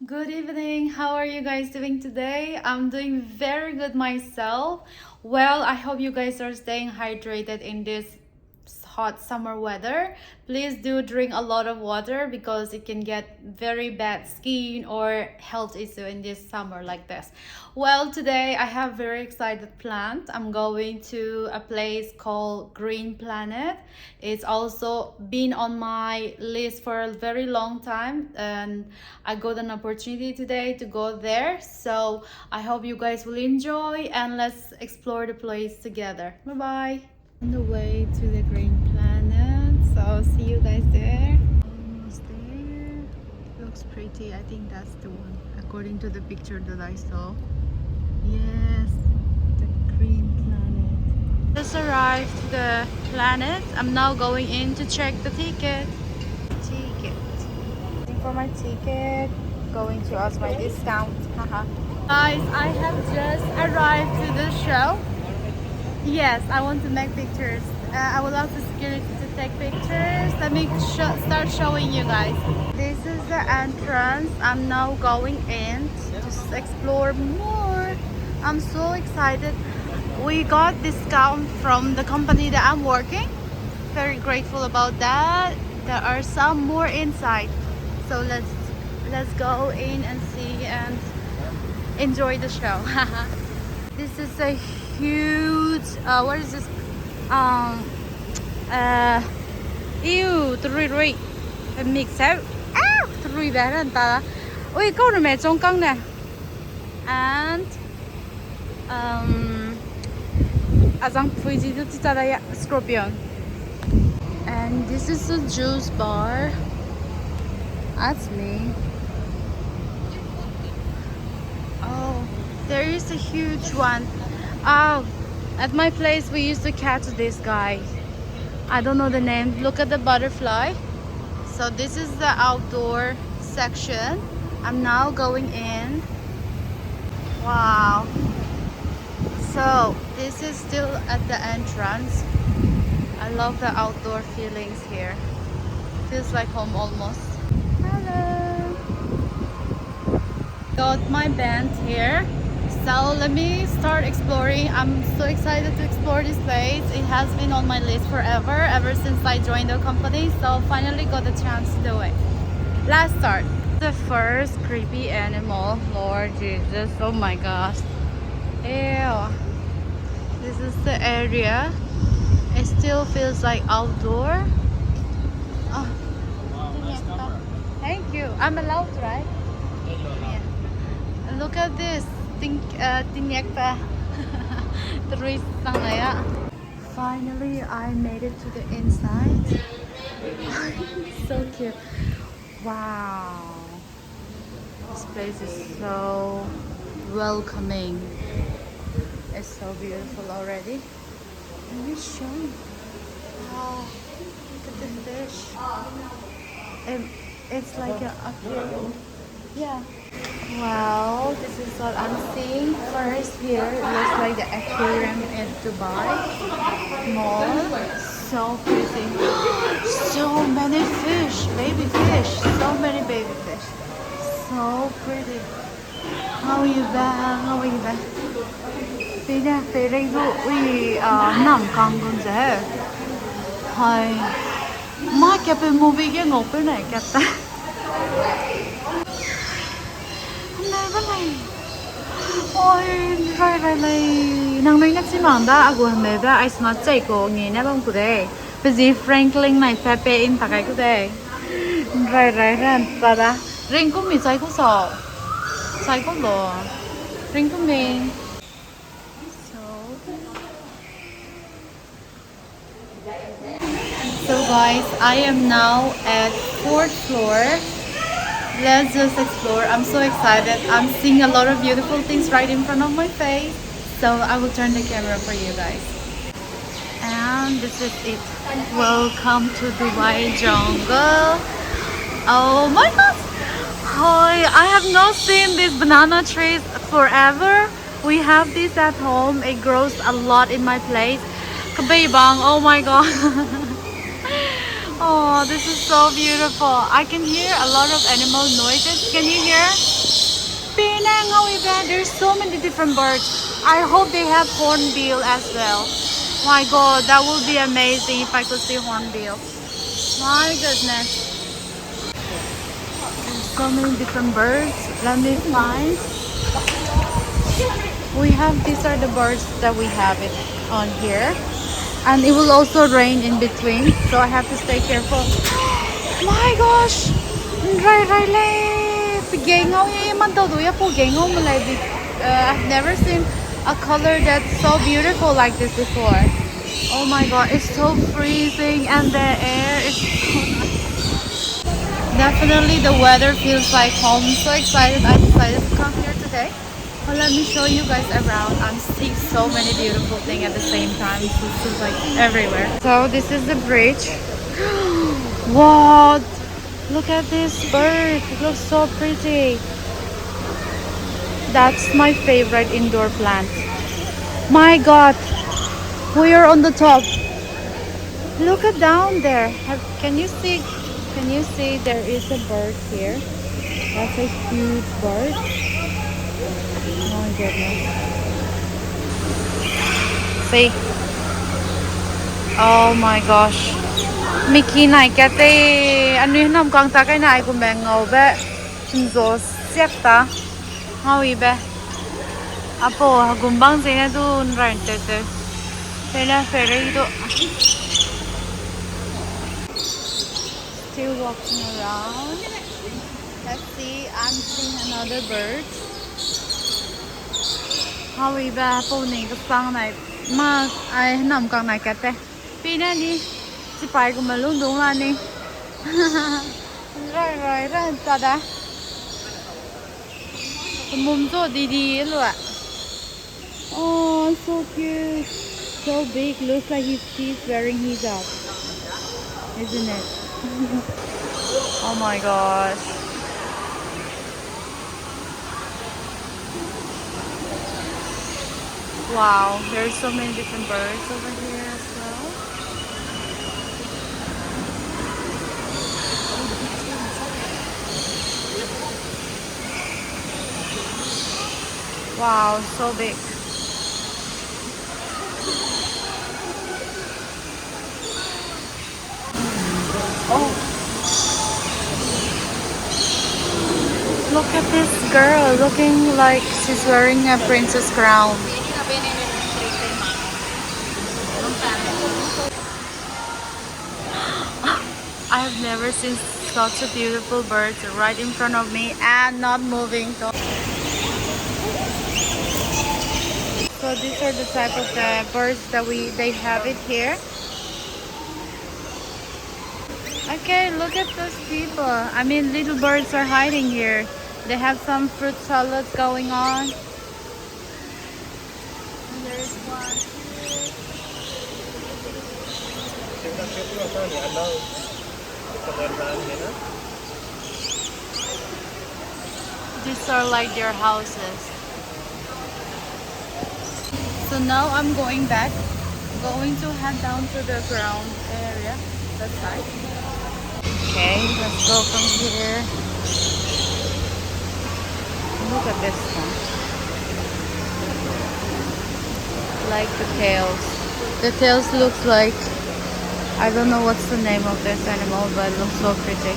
Good evening. How are you guys doing today? I'm doing very good myself. Well, I hope you guys are staying hydrated in this hot summer weather. Please do drink a lot of water because it can get very bad skin or health issue in this summer like this. Well, today I have very excited plans. I'm going to a place called Green Planet. It's also been on my list for a very long time and I got an opportunity today to go there. So I hope you guys will enjoy and let's explore the place together. Bye bye. On the way to the Green Planet, so see you guys there. Almost there. Looks pretty. I think that's the one according to the picture that I saw. Yes, the Green Planet. Just arrived to the planet. I'm now going in to check the ticket. Waiting for my ticket. Going to ask my discount. Haha. Guys, I have just arrived to the show. Yes, I want to make pictures. I would love the security to take pictures. Let me start showing you guys. This is the entrance. I'm now going in to explore more. I'm so excited. We got discount from the company that I'm working. Very grateful about that. There are some more inside. So let's go in and see and enjoy the show. This is a huge what is this three mix sao three bé là ta ui câu này mẹ trong căng nè and azang phui ji tu ta ya scorpion and this is a juice bar. That's me. Oh, there is a huge one. Oh, at my place we used to catch this guy. I don't know the name. Look at the butterfly. So this is the outdoor section. I'm now going in. Wow. So this is still at the entrance. I love the outdoor feelings here. Feels like home almost. Hello. Got my band here. So let me start exploring. I'm so excited to explore this place. It has been on my list forever, ever since I joined the company. So finally got the chance to do it. Let's start. The first creepy animal. Lord Jesus, oh my gosh. Ew. This is the area. It still feels like outdoor. Oh. Thank you. I'm allowed, right? Yeah. Look at this. Finally, I made it to the inside. So cute. Wow. This place is so welcoming. It's so beautiful already. Let me show you. Wow. Look at the fish. It's like an aquarium. Yeah. Well, this is what I'm seeing first here. It looks like the aquarium in Dubai Mall. So pretty. So many fish, baby fish. So many baby fish. So pretty. How are you back? How are you back? Bây đây 우리 nằm con dễ. Hay. Mai cái bên movie cái ngục cái này cái ta. Ôi, rồi nang nói nhắc mà đã agua mẹ ba ai nói chạy cô nghe nè bông kure. Bây giờ Franklin này Pepe in takai kure. Rồi ran ta da. Ring cũng mi chạy cũng sợ. Chạy cũng lo. Ring cũng mi. So guys, I am now at 4th floor. Let's just explore. I'm so excited. I'm seeing a lot of beautiful things right in front of my face. So I will turn the camera for you guys. And this is it. Welcome to Dubai jungle. Oh my god. Hi, I have not seen these banana trees forever. We have this at home. It grows a lot in my place. Kabibang, oh my god. Oh, this is so beautiful. I can hear a lot of animal noises. Can you hear? There's so many different birds. I hope they have hornbill as well. My God, that would be amazing if I could see hornbill. My goodness. There's so many different birds. Let me find. We have, these are the birds that we have it on here. And it will also rain in between. So I have to stay careful. My gosh! I've never seen a color that's so beautiful like this before. Oh my god, it's so freezing and the air is so nice. Definitely the weather feels like home. I'm so excited I decided to come here today. Well, let me show you guys around. I'm seeing so many beautiful things at the same time. It's just like everywhere. So this is the bridge. What? Look at this bird. It looks so pretty. That's my favorite indoor plant. My god. We are on the top. Look at down there. Can you see? Can you see there is a bird here? That's a huge bird. My goodness. See? Oh my gosh. Mickey này cái tê anh nuôi nằm con ta cái này của mẹ ngầu bé rồi xếp ta hơi bé apo gumbang gì nè tu rảnh tê tê thế là phải đi tu. Still walking around. Let's see, I'm seeing another bird. Hơi bé apo này cái sang này mà ai nằm con này cái tê pin này đi. Chị phải của mình luôn đúng là đi. Rồi ta đã. Mồm so đi luôn ạ. Oh, so cute. So big. Looks like he's wearing hijab. Isn't it? Oh my gosh. Wow, there's so many different birds over here as well. Wow, so big. Oh, look at this girl looking like she's wearing a princess crown. I have never seen such a beautiful bird right in front of me and not moving. So these are the type of the birds that they have it here. Okay, look at those people. I mean, little birds are hiding here. They have some fruit salads going on. And there's one here. These are like their houses. So now I'm going back. Going to head down to the ground area. That side. Okay, let's go from here. Look at this one. Like the tails. The tails looks like, I don't know what's the name of this animal, but it looks so pretty.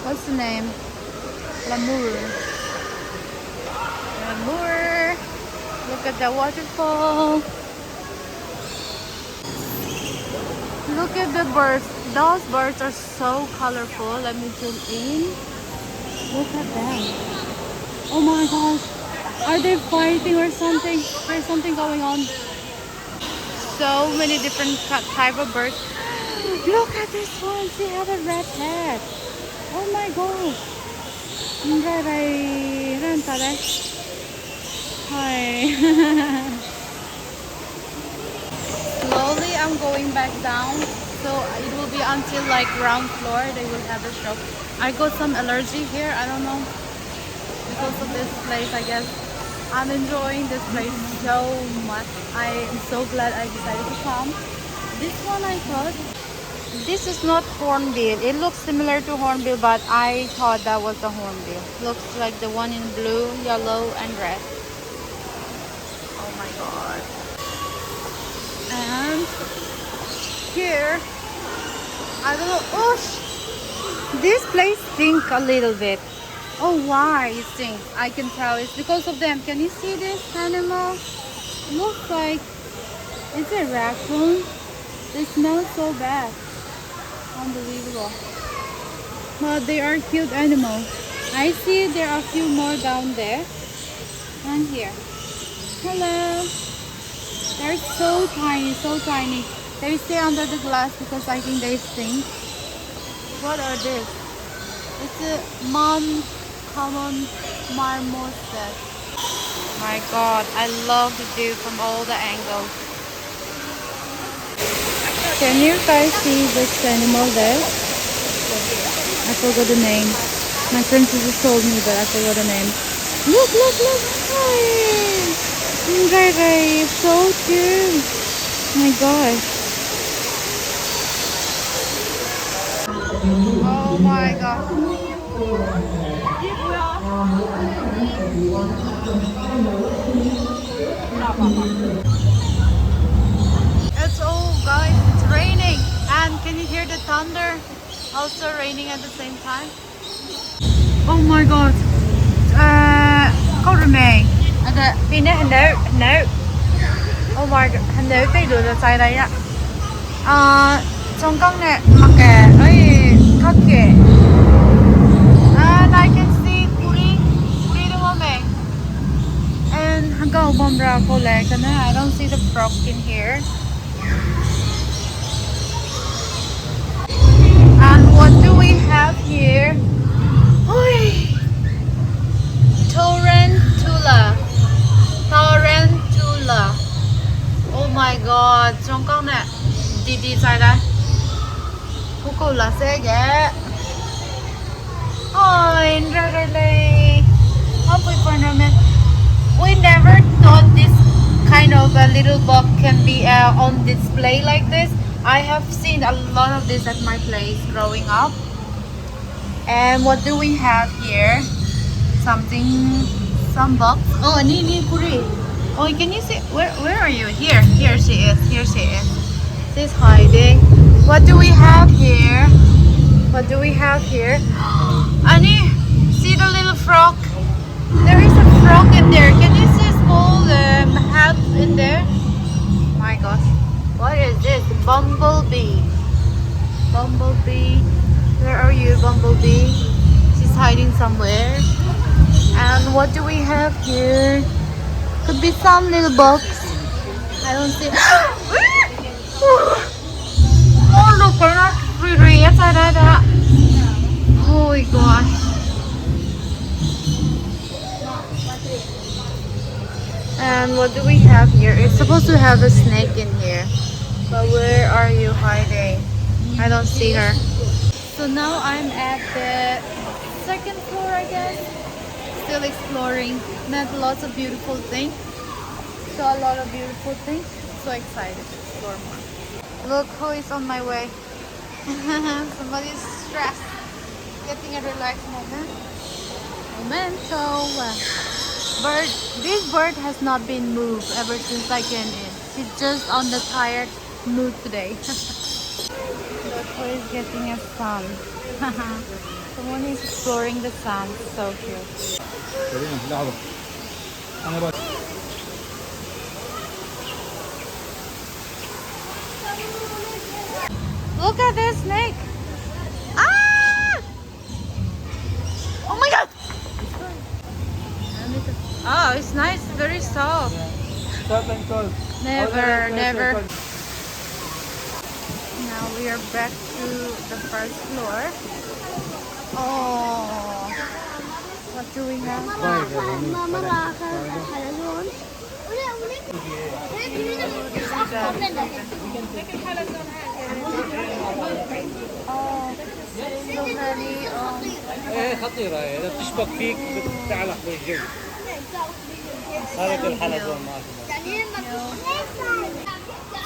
What's the name? Lemur. Lemur. Look at the waterfall. Look at the birds. Those birds are so colorful. Let me zoom in. Look at them. Oh my gosh. Are they fighting or something? There's something going on. So many different type of birds. Look at this one. She has a red head. Oh my gosh. Hi. Slowly I'm going back down. So it will be until like ground floor they will have a show. I got some allergy here. I don't know. Because of this place, I guess. I'm enjoying this place so much. I am so glad I decided to come. This one I thought, this is not hornbill. It looks similar to hornbill, but I thought that was the hornbill. Looks like the one in blue, yellow, and red. Oh my god. And here, I don't know. Oh, this place stinks a little bit. Oh, why it stinks? I can tell it's because of them. Can you see this animal? Looks like it's a raccoon. They smell so bad. Unbelievable. But they are cute animals. I see there are a few more down there. And here. Hello. They're so tiny, so tiny. They stay under the glass because I think they stink. What are this? It's a common marmoset. My god, I love the view from all the angles. Can you guys see this animal there? I forgot the name. My friend just told me, but I forgot the name. Look, look, look! Hi! Ray, it's so cute! My gosh. Oh my god. It's guys, it's raining. And can you hear the thunder? Also raining at the same time. Oh my god. Có rồi mày. Vì nó hình nấu. Oh my god, hình nấu cái đồ là sai đây á. Trong con này mặc kệ ấy khắc kệ. And I can see Kuri đúng không mày? And hanggang bombra ko like I don't see the frog in here. And what do we have here? Tarantula. Oh my god, trong con nè. Đi sai đây. Cô là xe ghé. Ôi, really. We never thought this kind of a little bug can be on display like this. I have seen a lot of this at my place growing up. And what do we have here? Some bugs. Oh, Nini Kuri. Oh, can you see? Where are you? Here she is. Here she is. She's hiding. What do we have here? What do we have here? Annie, see the little frog? There is a frog in there. Can you see small hat in there? My gosh. What is this? Bumblebee. Bumblebee. Where are you, Bumblebee? She's hiding somewhere. And what do we have here? Could be some little bugs. I don't see. Oh, look, we're not really inside that. Oh my gosh. And what do we have here? It's supposed to have a snake in here. But where are you hiding? I don't see her. So now I'm at the second floor, I guess. Still exploring. Met lots of beautiful things. Saw a lot of beautiful things. So excited to explore more. Look who is on my way. Somebody's stressed. Getting a relaxed moment. Memento. This bird has not been moved ever since I came in. She's just on the tired mood today. Look who is getting a sun. Someone is exploring the sun. So cute. Look at this snake. Ah! Oh my god! Oh, it's nice, very soft. Soft and cold. Never. Now we are back to the first floor. Oh, what do we have? Oh, so many. ايه خطيرة، إذا بتشبك فيك بتعلق بالجو.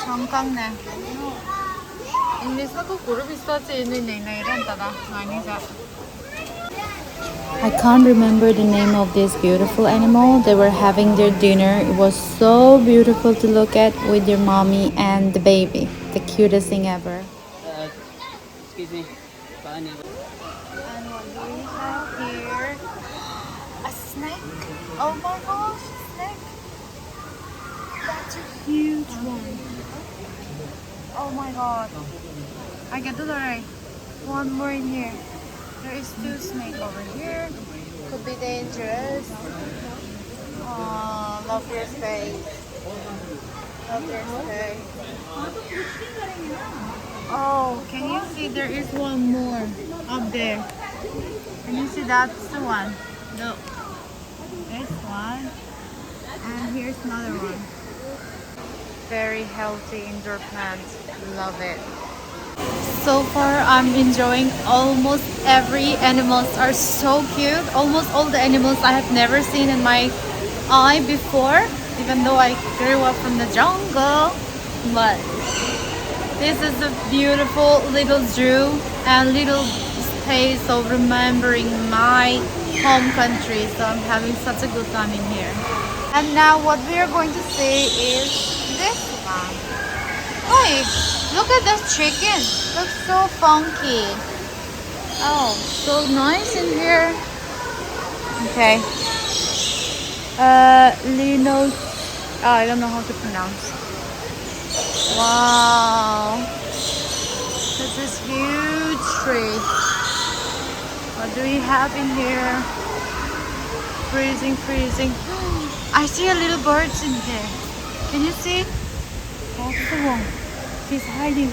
정강네. English ko guru bisachi ini nai ran tada ngani sa. I can't remember the name of this beautiful animal. They were having their dinner. It was so beautiful to look at with their mommy and the baby. The cutest thing ever. Excuse me. And what do we have here? A snake. Oh my gosh, snake. That's a huge one. Oh my god. I get to the right. One more in here. There is two snakes over here. Could be dangerous. Oh, love your space. Love your space. Oh, can you see there is one more up there? Can you see that's the one? Look. There's one. And here's another one. Very healthy indoor plants. Love it. So far, I'm enjoying almost every animals are so cute. Almost all the animals I have never seen in my eye before, even though I grew up from the jungle. But this is a beautiful little zoo and little space of remembering my home country. So I'm having such a good time in here. And now what we are going to see is this one. Oi, look at this chicken. Looks so funky. Oh, so nice in here. Okay. Linos. Oh, I don't know how to pronounce. Wow. This is huge tree. What do we have in here? Freezing, freezing. I see a little birds in there. Can you see? That's the one. She's hiding.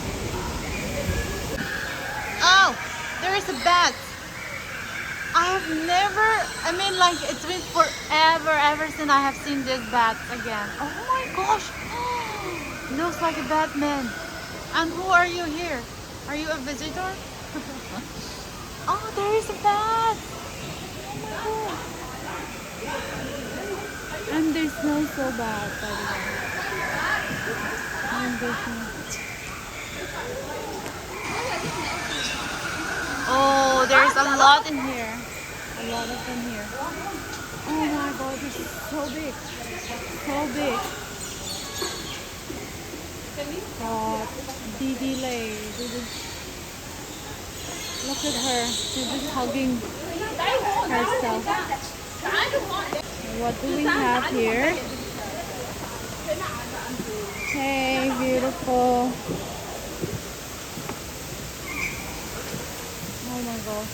Oh, there is a bat. I mean like it's been forever ever since I have seen this bat again. Oh my gosh. Looks like a Batman. And who are you here? Are you a visitor? Oh, there is a bat. Oh my god. And they smell so bad, by the way. And they smell. Oh, there's a lot in here. A lot of them here. Oh my god, this is so big. So big. God, Didi Lay. Look at her. She's just hugging herself. What do we have here? Hey, beautiful. Oh my god.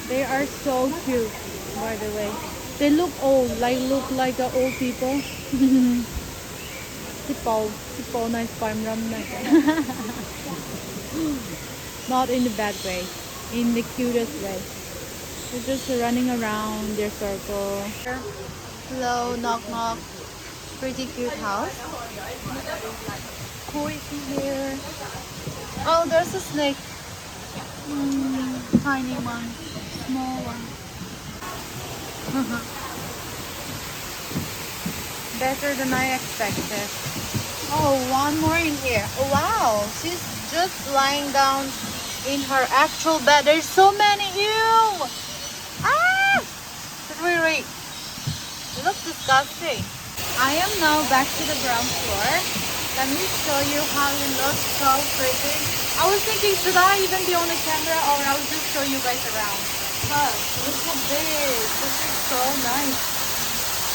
They are so cute, by the way. They look old, look like old people. Tipo nice farm rum. Not in the bad way, in the cutest way. They're just running around their circle. Hello, knock knock. Pretty cute house. Who is here? Oh, there's a snake. Tiny one, small one. Better than I expected. Oh, one more in here. Oh, wow, she's just lying down in her actual bed. There's so many. Ew! Ah! Wait. It looks disgusting. I am now back to the ground floor. Let me show you how it looks so pretty. I was thinking, should I even be on the camera or I'll just show you guys around? But look at this. This is so nice.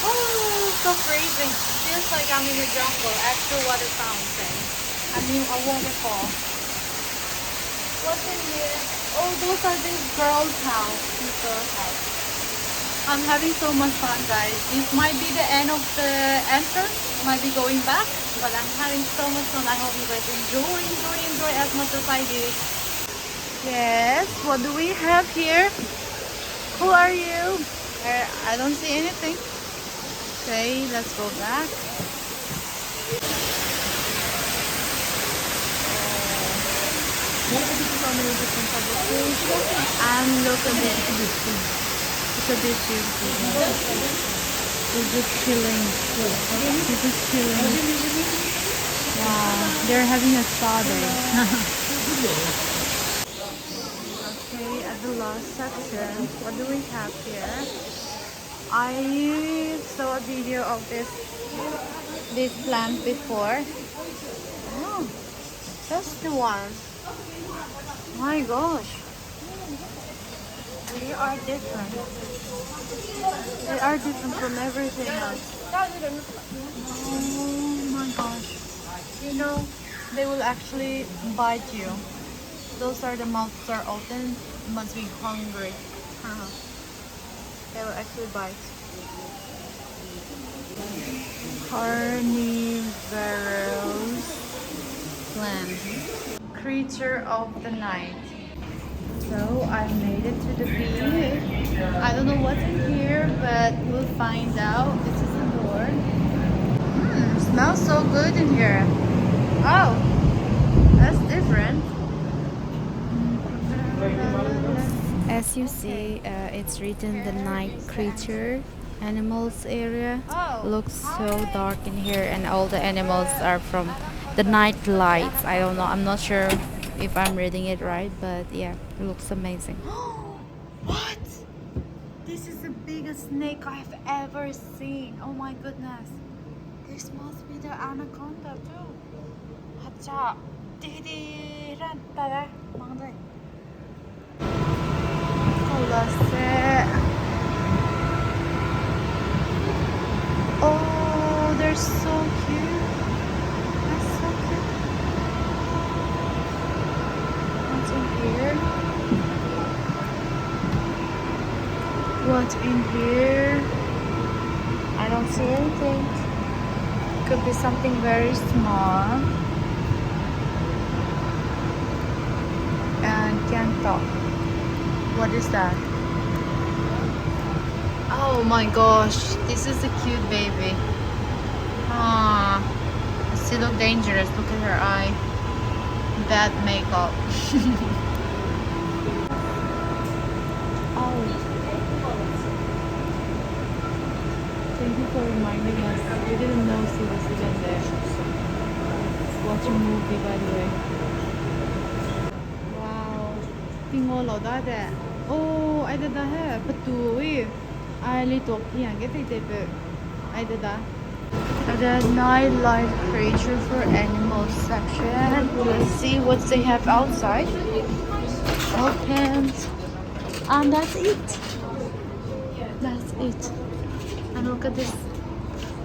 Oh, so freezing. Feels like I'm in the jungle. Actual water fountain. I mean a waterfall. What's in here? Oh, those are this girl's house. This girl's house. I'm having so much fun, guys. This might be the end of the entrance. Might be going back, but I'm having so much fun. I hope you guys enjoy as much as I did. Yes, what do we have here? Who are you? I don't see anything. Okay, let's go back. So many different types of food. And look at this. It's a bit beautiful. He's just chilling. He's just chilling. Wow, they're having a spa day. Okay, at the last section, what do we have here? I saw a video of this plant before. Oh, that's the one. My gosh, they are different. They are different from everything else. Oh my gosh. You know, they will actually bite you. Those are the mouths are open. You must be hungry. They will actually bite. Carnivorous plant. Creature of the night. So I made it to the beach. I don't know what's in here, but we'll find out. This is the door. Smells so good in here. Oh, that's different. As you see, it's written the night creature animals area. Looks so dark in here, and all the animals are from the night lights. I don't know, I'm not sure if I'm reading it right, but yeah, it looks amazing. What? This is the biggest snake I've ever seen. Oh my goodness. This must be the anaconda too. Hacha. Didiran tada. Mangday. Oh, they're so cute. That's so cute. What's in here? What's in here? I don't see anything. Could be something very small. And can't talk. What is that? Oh my gosh, this is a cute baby. Ah, she looks dangerous. Look at her eye. Bad makeup. Oh. Thank you for reminding us. We didn't know she was even there. Watch a movie, by the way. Wow. Tingo lo da de. Oh, I did that. But do we? I little piang get it. I did that. The nightlife creature for animals section. Let's see what they have outside. Opened. And that's it. That's it. And look at this.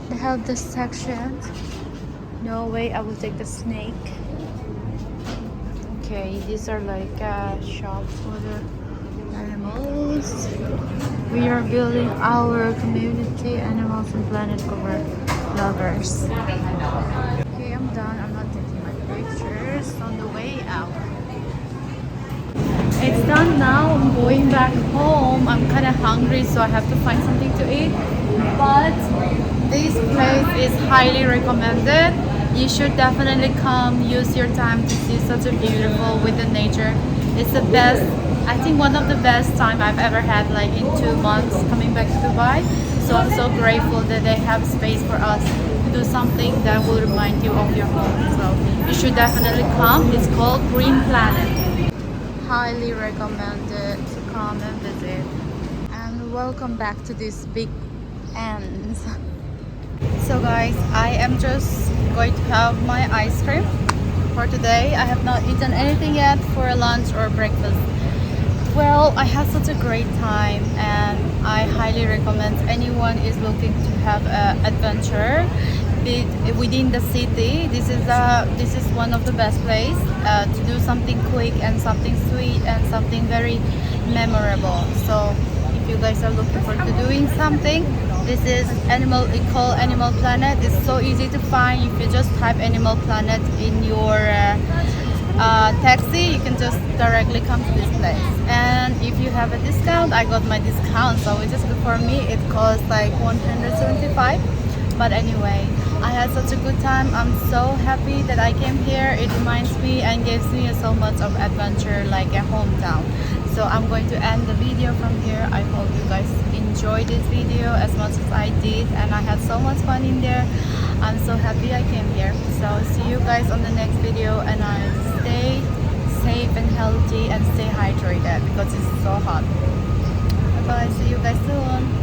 They have this section. No way, I will take the snake. Okay, these are like shops for the animals. We are building our community, animals and planet cover lovers. Okay, I'm done. I'm not taking my pictures on the way out. It's done now. I'm going back home. I'm kind of hungry, so I have to find something to eat. But this place is highly recommended. You should definitely come, use your time to see such a beautiful with the nature. It's the best, I think one of the best time I've ever had, like in 2 months coming back to Dubai. So I'm so grateful that they have space for us to do something that will remind you of your home. So you should definitely come. It's called Green Planet. Highly recommended to come and visit. And welcome back to this big ends. So guys, I am just going to have my ice cream for today. I have not eaten anything yet for lunch or breakfast. Well, I had such a great time, and I highly recommend anyone is looking to have an adventure within the city. This is one of the best place to do something quick and something sweet and something very memorable. So if you guys are looking for doing something, this is Animal Planet. It's so easy to find. If you just type Animal Planet in your taxi, you can just directly come to this place. And if you have a discount, I got my discount, so which is good for me. It costs like 175. But anyway, I had such a good time. I'm so happy that I came here. It reminds me and gives me so much of adventure, like a hometown. So I'm going to end the video from here. I hope you guys enjoyed this video as much as I did, and I had so much fun in there. I'm so happy I came here. So see you guys on the next video, and I stay safe and healthy and stay hydrated because it's so hot. Bye bye, see you guys soon.